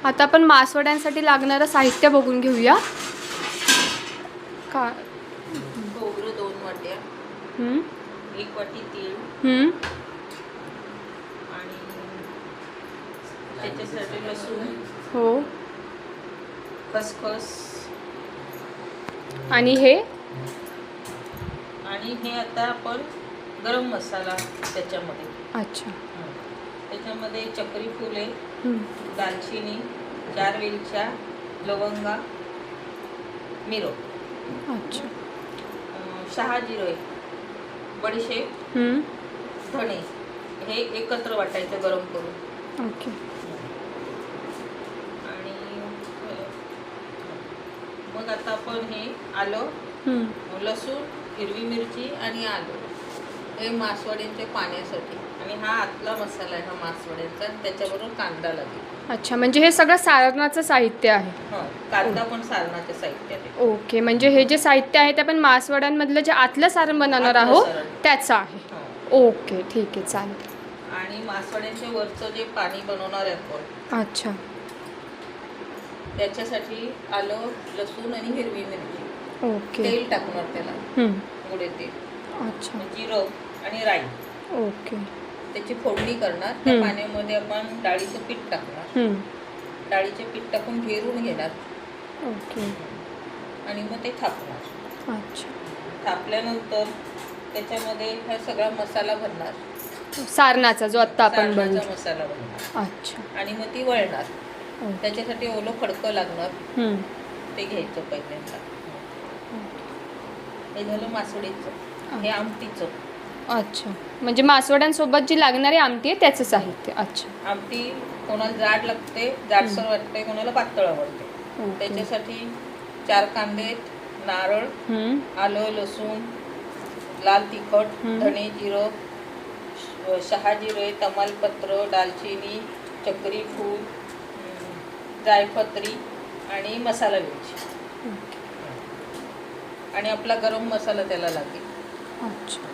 आता आपण मासवड्यांसाठी लागणारं साहित्य बघून घेऊया. का खोबरं 2 वाट्या, 1 वाटी तीळ आणि त्याच्यासाठी लसूण, हो. खसखस आणि हे आता आपण गरम मसाला त्याच्यामध्ये. अच्छा. त्याच्यामध्ये चक्री फुले, दालचिनी, 4 वेलच्या, लवंगा, मिरो, अच्छा, शहाजिरे, बडीशेप, धणे हे एकत्र वाटायचं गरम करून. ओके. आणि मग आता आपण हे आलं, लसूण, हिरवी मिरची आणि आलं हे मासवड्यांच्या पाण्यासाठी. आणि हा आतला मसाला आहे हा मासवड्यांचा. त्याच्याबरोबर कांदा लागेल. अच्छा, म्हणजे हे सगळं सारणाचं साहित्य आहे. कांदा पण सारणाचे साहित्य आहे. ओके, म्हणजे हे जे साहित्य आहे ते आपण मासवड्यांमधलं जे आतलं सारण बनवणार आहोत त्याचं आहे. ओके, ठीक आहे, चालेल. आणि मासवड्यांच्या वरचं जे पाणी बनवणार आहे आपण, अच्छा, त्याच्यासाठी आलं, लसूण आणि हिरवी मिरची. ओके. तेल टाकणार त्याला, गोडे तेल. अच्छा, जिरं आणि राई. ओके. त्याची फोडणी करणार. त्या पाण्यामध्ये आपण डाळीचं पीठ टाकणार. डाळीचे पीठ टाकून घेरून घेणार. ओके. आणि मग ते थापणार. अच्छा. थापल्यानंतर त्याच्यामध्ये हा सगळा मसाला भरणार. सारणाचा जो आत्ता आपण बनवू. मसाला भरणार. अच्छा. आणि मग ती वळणार. त्याच्यासाठी ओलं फडकं लागणार. ते घ्यायचं पहिल्यांदा. हे झालं मासवडीचं. हे आमटीचं. अच्छा, म्हणजे मासवड्यांसोबत जी लागणारी आमटी आहे त्याचं साहित्य. अच्छा. आमटी कोणाला जाड लागते, जाडसर वाटते, कोणाला पातळ आवडते. त्याच्यासाठी 4 कांदे, नारळ, आलं, लसूण, लाल तिखट, धणे, जिरं, शहाजिरे, तमालपत्र, दालचिनी, चक्री फूल, जायपत्री आणि मसाला वेलची. आणि आपला गरम मसाला त्याला लागेल. अच्छा,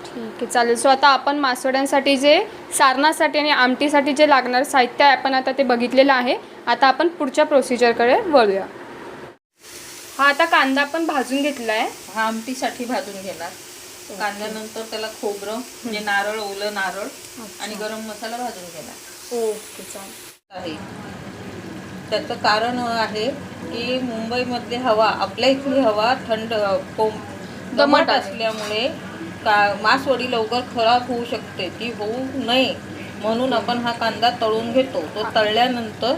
ठीक आहे, चालेल. सो आता आपण मासवड्यांसाठी जे सारणासाठी आणि आमटीसाठी जे लागणारं साहित्य आहे आपण आता ते बघितलेलं आहे. आता आपण पुढच्या प्रोसिजरकडे वळूया. हा आता कांदा आपण भाजून घेतला आहे. हा आमटीसाठी भाजून घेणार. कांद्यानंतर त्याला खोबरं म्हणजे नारळ, ओलं नारळ आणि गरम मसाला भाजून घेणार. ओके, चालेल. आहे त्याचं कारण आहे की मुंबईमधली हवा, आपल्या इथली हवा थंड दमट असल्यामुळे मासवडी लवकर खराब होऊ शकते. ती होऊ नये म्हणून आपण हा कांदा तळून घेतो. तो तळल्यानंतर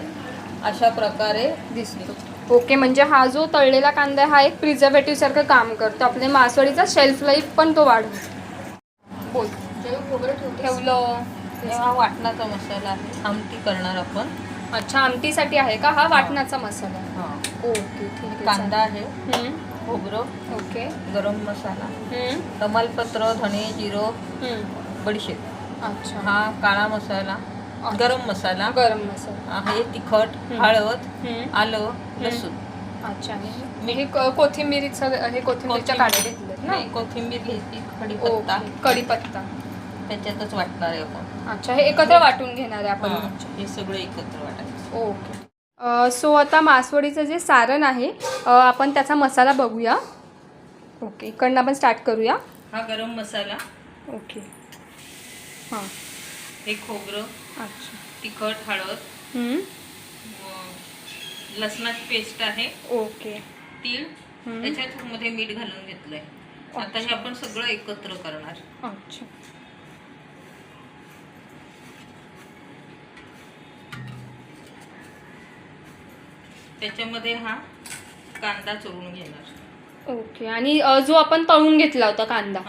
अशा प्रकारे दिसतो. ओके, म्हणजे हा जो तळलेला कांदा आहे हा एक प्रिझर्वेटिव्ह सारखं काम करतो. आपल्या मासवडीचा शेल्फ लाईफ पण तो वाढवतो. बोल. ठेवलं. हा वाटणाचा मसाला आहे. आमटी करणार आपण. अच्छा, आमटीसाठी आहे का हा वाटणाचा मसाला? ओके, ठीक आहे. कांदा आहे, खोबरं, ओके, गरम मसाला, तमालपत्र, धणे, जिरं, बडीशेप. अच्छा. हा काळा मसाला, गरम मसाला, हे तिखट, हळद, आलं, लसूण. अच्छा. मी हे कोथिंबीरचं हे कोथिंबीरच्या काड्या घेतल्यात ना? कोथिंबीर घ्यायची, कढीपत्ता त्याच्यातच वाटणार आहे आपण. अच्छा, हे एकत्र वाटून घेणार आहे आपण. हे सगळं एकत्र वाटायचं. ओके. सो आता मासवडीचं जे सारण आहे आपण त्याचा मसाला बघूया. ओके, इकडनं आपण स्टार्ट करूया. हा गरम मसाला. ओके. हां. हे खोबरं. अच्छा. तिखट, हळद, लसणाची पेस्ट आहे. ओके. तीळ, त्याच्यात मध्ये मीठ घालून घेतलंय. आता हे आपण सगळं एकत्र करणार. अच्छा. त्याच्यामध्ये हा कांदा चोरून घेणार. ओके. आणि जो आपण तळून घेतला होता कांदा.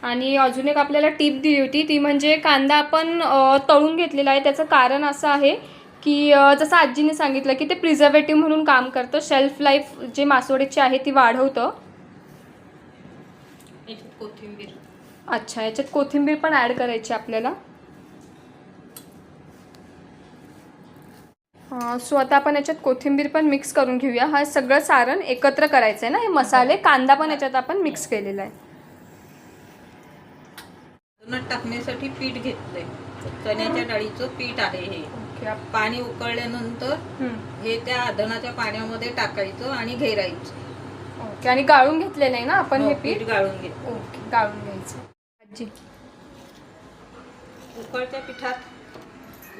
आणि अजून एक आपल्याला टीप दिली होती ती म्हणजे कांदा आपण तळून घेतलेला आहे. त्याचं कारण असं आहे की जसं आजीने सांगितलं की ते प्रिझर्वेटिव्ह म्हणून काम करतं. शेल्फ लाईफ जे मासवडीची आहे ती वाढवतं. कोथिंबीर. अच्छा, याच्यात कोथिंबीर पण ॲड करायची आपल्याला. सो आता आपण याच्यात कोथिंबीर पण मिक्स करून घेऊया. हा सगळं सारण एकत्र करायचं आहे ना, हे मसाले, कांदा पण याच्यात आपण मिक्स केलेला आहे. टाकण्यासाठी पीठ घेतलंय. चण्याच्या डाळीचं पीठ आहे हे. ओके पाणी उकळल्यानंतर हे त्या आधणाच्या पाण्यामध्ये टाकायचं आणि घेरायचं. ओके. आणि गाळून घेतलेलं आहे ना आपण हे पीठ? गाळून घेतो. ओके, गाळून घ्यायचं. आजी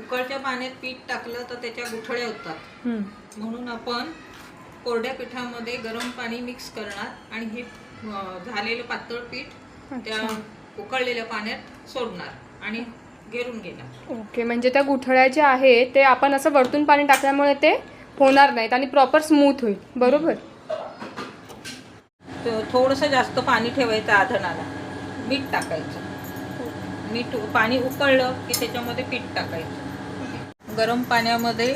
उकळत्या पाण्यात पीठ टाकलं तर त्याच्या गुठळ्या होतात, म्हणून आपण कोरड्या पिठामध्ये गरम पाणी मिक्स करणार आणि हे झालेलं पातळ पीठ त्या उकळलेल्या पाण्यात सोडणार आणि घेरून घेणार. ओके. म्हणजे त्या गुठळ्या ज्या आहेत ते आपण असं वरतून पाणी टाकल्यामुळे ते होणार नाहीत आणि प्रॉपर स्मूथ होईल. बरोबर. थोडंसं जास्त पाणी ठेवायचं आधणाला, मीठ टाकायचं. मीठ पाणी उकळलं की त्याच्यामध्ये पीठ टाकायचं. गरम पाण्यामध्ये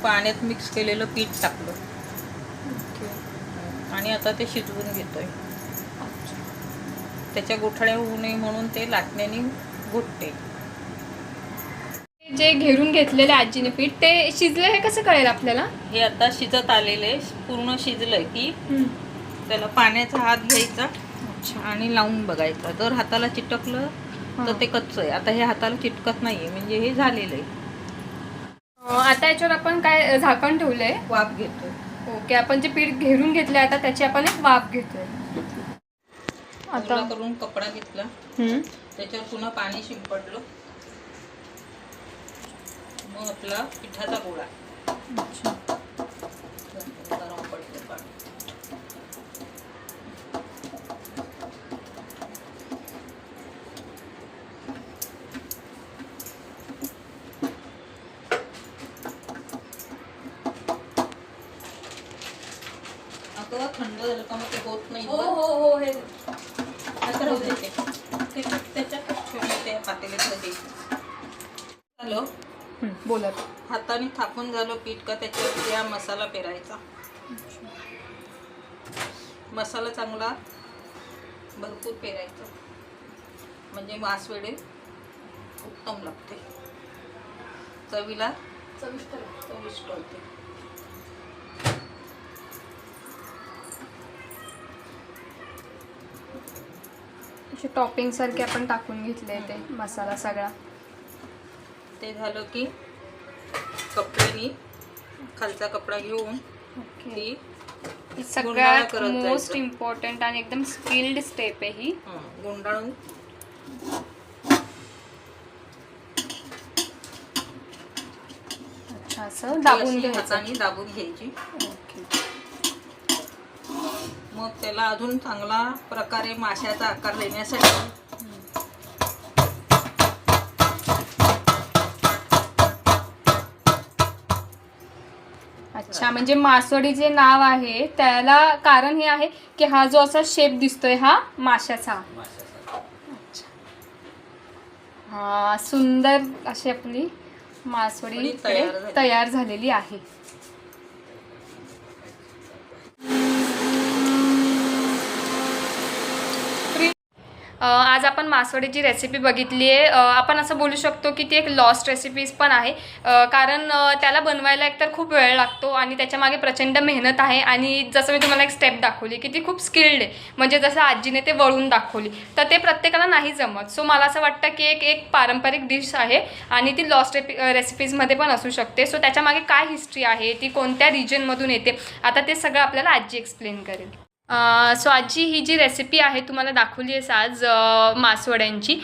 पाण्यात मिक्स केलेलं पीठ टाकलं आणि आता ते शिजवून घेतोय. त्याच्या गुठळ्या होऊ नये म्हणून ते लाटण्याने घुटते. जे घेरून घेतलेले आजीने पीठ ते शिजले हे कसं कळेल आपल्याला? हे आता शिजत आलेले पूर्ण शिजलंय की त्याला पाण्याचा हात घ्यायचा आणि लावून बघायचा. जर हाताला चिटकलं तर ते कच्चं आहे. आता हे हाताला चिटकत नाहीये म्हणजे हे झालेलं आहे. आता याच्यावर आपण काय झाकण ठेवलंय? वाफ घेतोय. ओके. आपण जे पीठ घेरून घेतले आता त्याची आपण एक वाफ घेतोय. आता करून कपडा घेतला, त्याच्यावर पुन्हा पाणी शिंपडलं, मग आपला पिठाचा गोळा गरम पडलं पाणी. अगं थंड झालं का मग ते होत नाही. हो हे हॅलो, बोलत. हाताने थापून झालं पीठ का त्याच्यावरती हा मसाला पेरायचा. मसाला चांगला भरपूर पेरायचा म्हणजे मासवडी उत्तम लागते, चवीला चविष्ट होते. असे टॉपिंग सारखे आपण टाकून घेतले ते मसाला सगळा. ते झालं की कपड्यानी खालचा कपडा घेऊन ही सगळ्यात मोस्ट इम्पॉर्टंट आणि एकदम स्किल्ड स्टेप आहे ही. गुंडाळून असं दाबून हाताने दाबून घ्यायची. मग त्याला अजून चांगला प्रकारे माशाचा आकार देण्यासाठी अच्छा. म्हणजे मासवडी जे नाव आहे त्याला कारण हे आहे की हा जो असा शेप दिसतोय हा माशाचा. अच्छा. हा सुंदर अशी आपली मासवडी तयार झालेली आहे. आज आपण मासवडीची रेसिपी बघितली आहे. आपण असं बोलू शकतो की ती एक लॉस्ट रेसिपीज पण आहे, कारण त्याला बनवायला एकतर खूप वेळ लागतो आणि त्याच्यामागे प्रचंड मेहनत आहे. आणि जसं मी तुम्हाला एक स्टेप दाखवली की ती खूप स्किल्ड आहे, म्हणजे जसं आजीने ते वळून दाखवली तर ते प्रत्येकाला नाही जमत. सो मला असं वाटतं की एक पारंपरिक डिश आहे आणि ती लॉस्ट रेसिपीजमध्ये पण असू शकते. सो त्याच्यामागे काय हिस्ट्री आहे, ती कोणत्या रिजनमधून येते, आता ते सगळं आपल्याला आजी एक्सप्लेन करेल. सो आजी ही जी रेसिपी आहे तुम्हाला दाखवली आहेस आज मासवड्यांची,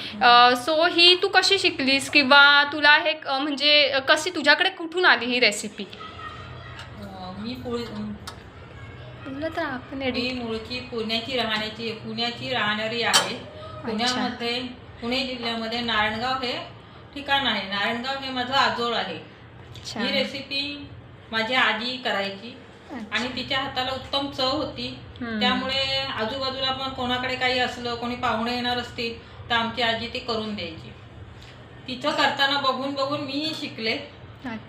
सो ही तू कशी शिकलीस किंवा तुला हे म्हणजे कशी तुझ्याकडे कुठून आली ही रेसिपी? मी मूळची पुण्याची राहणारी आहे. पुण्यामध्ये पुणे जिल्ह्यामध्ये नारायणगाव हे ठिकाण आहे. नारायणगाव हे माझं आजोळ आहे. ही रेसिपी माझी आजी करायची आणि तिच्या हाताला उत्तम चव होती. त्यामुळे आजूबाजूला पण कोणाकडे काही असलं, कोणी पाहुणे येणार असतील तर आमची आजी ती करून द्यायची. तिचं करताना बघून बघून मी शिकले.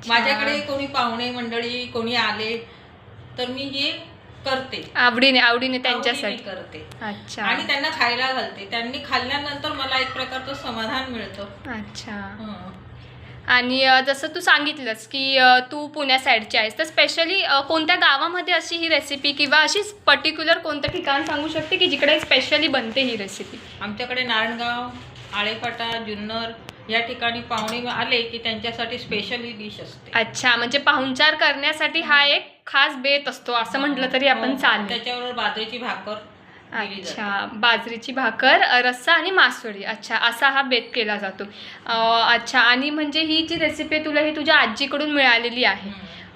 माझ्याकडे कोणी पाहुणे मंडळी कोणी आले तर मी हे करते, आवडीने त्यांच्यासाठी करते. अच्छा. आणि त्यांना खायला घालते. त्यांनी खाल्ल्यानंतर मला एक प्रकारचं समाधान मिळतं. अच्छा. आणि जसं तू सांगितलंस की तू पुण्या साईडची आहेस, तर स्पेशली कोणत्या गावामध्ये अशी ही रेसिपी किंवा अशी पर्टिक्युलर कोणतं ठिकाण सांगू शकते की जिकडे स्पेशली बनते ही रेसिपी? आमच्याकडे नारायणगाव, आळेफाटा, जुन्नर या ठिकाणी पाहुणे आले की त्यांच्यासाठी स्पेशल ही डिश असते. अच्छा, म्हणजे पाहुणचार करण्यासाठी हा एक खास बेत असतो असं म्हटलं तरी आपण चालेल. त्याच्यावर बाजरीची भाकर दिली जाते. अच्छा, बाजरीची भाकर, रस्सा आणि मासवडी. अच्छा, असा हा बेत केला जातो. अच्छा, आणि म्हणजे ही जी रेसिपी तुला ही तुझ्या आजीकडून मिळालेली आहे.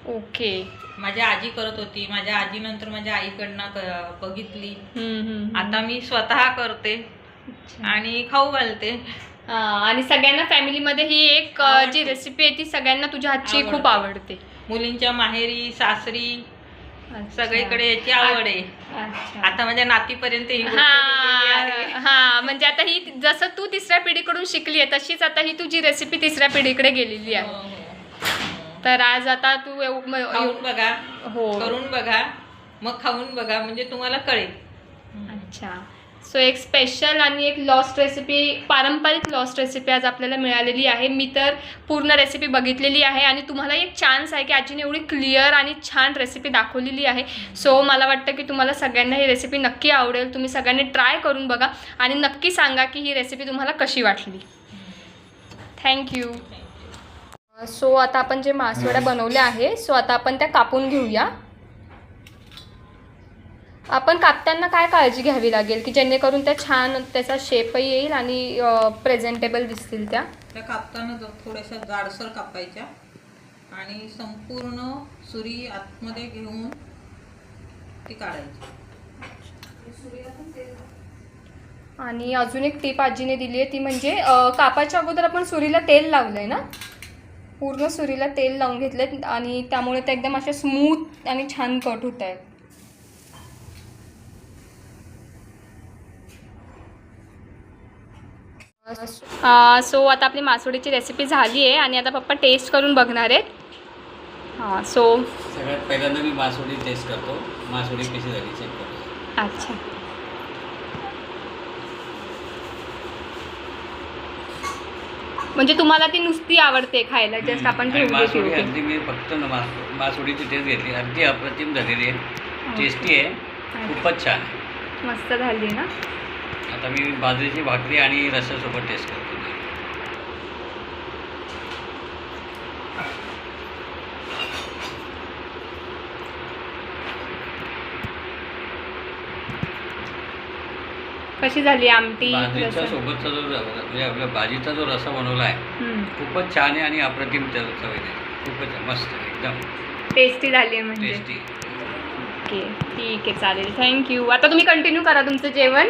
ओके. माझ्या आजी करत होती, माझ्या आजीनंतर माझ्या आईकडनं बघितली, आता मी स्वतः करते आणि खाऊ घालते. आणि सगळ्यांना फॅमिलीमध्ये ही एक जी रेसिपी आहे ती सगळ्यांना तुझ्या हातची खूप आवडते. मुलींच्या माहेरी, सासरी सगळीकडे याची आवड आहे. अच्छा. आता माझ्या नातीपर्यंत ही गोष्ट गेलेली आहे. हा, म्हणजे आता ही जसं तू तिसऱ्या पिढीकडून शिकली आहे तशीच आता ही तुझी रेसिपी तिसऱ्या पिढीकडे गेलेली हो, आहे. हो. तर आज आता तू खाऊन बघा, हो, करून बघा, मग खाऊन बघा, म्हणजे तुम्हाला कळेल. अच्छा. सो एक स्पेशल आणि एक लॉस्ट रेसिपी, पारंपरिक लॉस्ट रेसिपी आज आपल्याला मिळालेली आहे. मी तर पूर्ण रेसिपी बघितलेली आहे आणि तुम्हाला एक चान्स आहे की आजीने एवढी क्लिअर आणि छान रेसिपी दाखवलेली आहे. सो मला वाटतं की तुम्हाला सगळ्यांना ही रेसिपी नक्की आवडेल. तुम्ही सगळ्यांनी ट्राय करून बघा आणि नक्की सांगा की ही रेसिपी तुम्हाला कशी वाटली. थँक्यू. सो आता आपण जे मासवड्या बनवल्या आहे, सो आता आपण त्या कापून घेऊया. आपण कापताना काय काळजी घ्यावी लागेल की जेणेकरून त्या छान त्याचा शेपही येईल आणि प्रेझेंटेबल दिसतील त्या कापताना थोड्याशा जाडसर कापायच्या आणि संपूर्ण सुरी आतमध्ये घेऊन ती काढायची. आणि अजून एक टीप आजीने दिली आहे ती म्हणजे कापाच्या अगोदर आपण सुरीला तेल लावलंय ना, पूर्ण सुरीला तेल लावून घेतलेत आणि त्यामुळे त्या एकदम अशा स्मूथ आणि छान कट होत आहेत. सो आता आपली मासवडीची रेसिपी झाली आहे आणि आता पप्पा टेस्ट करून बघणार आहेत. हां, सो सगळ्यात पहिल्यांदा मी मासवडी टेस्ट करतो. मासवडी कशी झाली चेक करतो. अच्छा. म्हणजे तुम्हाला ती नुसती आवडते खायला, जस्ट आपण ठेवली मासवडी होती. अगदी मी फक्त मासवडीची टेस्ट घेतली, अगदी अप्रतिम झालेली आहे, टेस्टी आहे, खूपच छान आहे, मस्त झाली ना. आता मी बाजरीची भाकरी आणि रस्स्यासोबत टेस्ट करतो. कशी झाली आमटी? बाजरीच्या सोबतचा जो म्हणजे आपल्या भाजीचा जो रस्सा बनवला आहे खूपच छान आहे आणि अप्रतिम चव आहे, खूपच मस्त एकदम टेस्टी झाली आहे म्हणजे. टेस्टी. ओके, ठीक आहे, चालेल, थँक्यू. आता तुम्ही कंटिन्यू करा तुमचं जेवण.